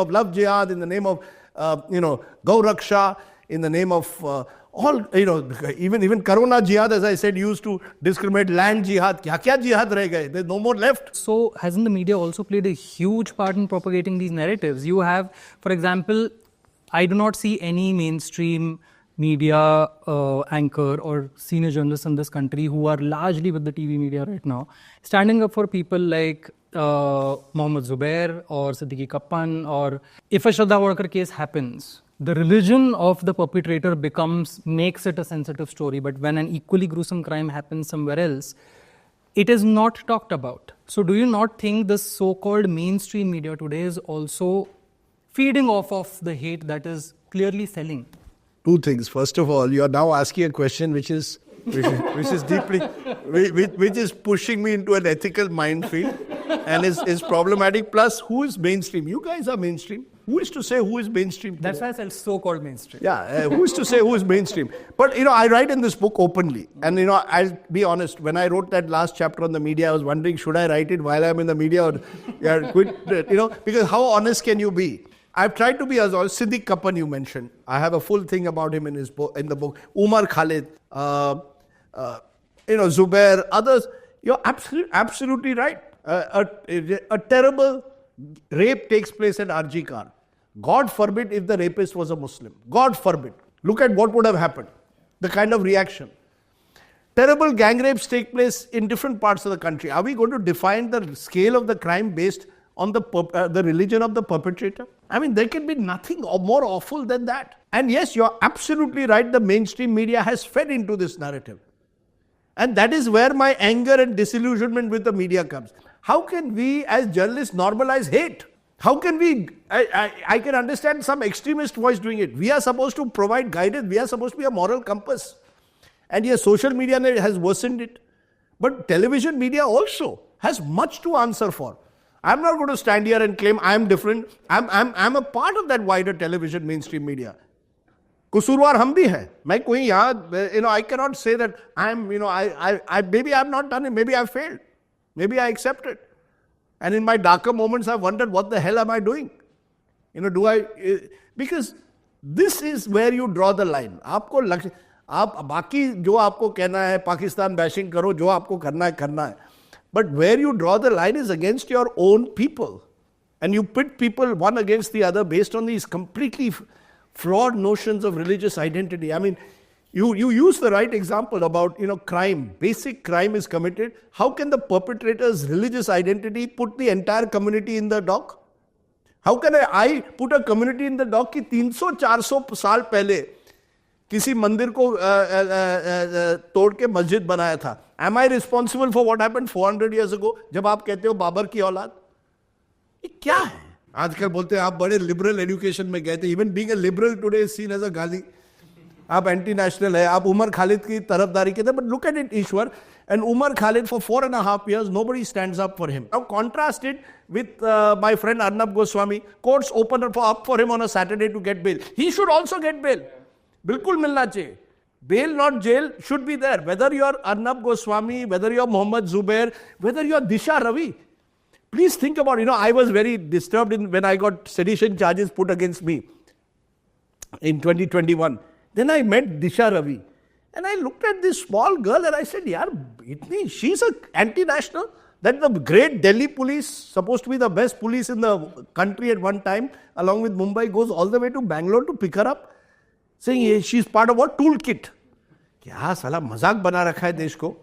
of love jihad, in the name of, Gau Raksha, in the name of all, even Corona jihad, as I said, used to discriminate land jihad. Kya jihad reh gaye? There's no more left. So hasn't the media also played a huge part in propagating these narratives? You have, for example, I do not see any mainstream media anchor or senior journalists in this country who are largely with the TV media right now, standing up for people like Mohammed Zubair or Siddiqui Kappan, or if a Shraddha Wadkar case happens, the religion of the perpetrator makes it a sensitive story. But when an equally gruesome crime happens somewhere else, it is not talked about. So do you not think this so-called mainstream media today is also feeding off of the hate that is clearly selling? Two things. First of all, you are now asking a question which is deeply, which is pushing me into an ethical minefield and is problematic. Plus, who is mainstream? You guys are mainstream. Who is to say who is mainstream today? That's why I said so-called mainstream. Yeah, who is to say who is mainstream? But, I write in this book openly. And, I'll be honest, when I wrote that last chapter on the media, I was wondering, should I write it while I'm in the media or quit? Because how honest can you be? I've tried to be as honest. Siddiq Kappan you mentioned. I have a full thing about him in the book. Umar Khalid, Zubair, others. You're absolutely right. A terrible rape takes place at RG Kar. God forbid if the rapist was a Muslim. God forbid. Look at what would have happened. The kind of reaction. Terrible gang rapes take place in different parts of the country. Are we going to define the scale of the crime based on the religion of the perpetrator? I mean, there can be nothing more awful than that. And yes, you're absolutely right. The mainstream media has fed into this narrative. And that is where my anger and disillusionment with the media comes. How can we as journalists normalize hate? How can we, I can understand some extremist voice doing it. We are supposed to provide guidance. We are supposed to be a moral compass. And yes, social media has worsened it. But television media also has much to answer for. I'm not going to stand here and claim I'm different. I'm a part of that wider television mainstream media. Kusurwar hum bhi hai. मैं कोई यहाँ, I cannot say that maybe I've not done it. Maybe I failed. Maybe I accept it. And in my darker moments, I've wondered, what the hell am I doing? Because this is where you draw the line. आपको लक्ष्य, आप बाकी जो आपको कहना है, Pakistan bashing करो, जो आपको करना है. But where you draw the line is against your own people. And you pit people one against the other based on these completely flawed notions of religious identity. I mean, you use the right example about, crime. Basic crime is committed. How can the perpetrator's religious identity put the entire community in the dock? How can I put a community in the dock कि 300-400 साल पहले किसी मंदिर को तोड़ के मस्जिद बनाया था? Am I responsible for what happened 400 years ago? जब आप कहते हो बाबर की औलाद, ये क्या है? आजकल बोलते हैं आप बड़े लिबरल एजुकेशन में गए थे. Even being a liberal today is seen as a गाली. आप एंटी नेशनल है, आप उमर खालिद की तरफदारी के थे. But look at it Ishwar, and Umar Khalid for 4.5 years nobody stands up for him. Now contrast it with my friend Arnab Goswami. Courts open up for him on a Saturday to get bail. He should also get bail. बिल्कुल मिलना चाहिए. Bail, not jail, should be there. Whether you are Arnab Goswami, whether you are Mohammed Zubair, whether you are Disha Ravi. Please think about, I was very disturbed when I got sedition charges put against me in 2021. Then I met Disha Ravi. And I looked at this small girl and I said, she's an anti-national. That the great Delhi police, supposed to be the best police in the country at one time, along with Mumbai, goes all the way to Bangalore to pick her up, saying she's part of what? Toolkit. क्या साला मजाक बना रखा है देश को.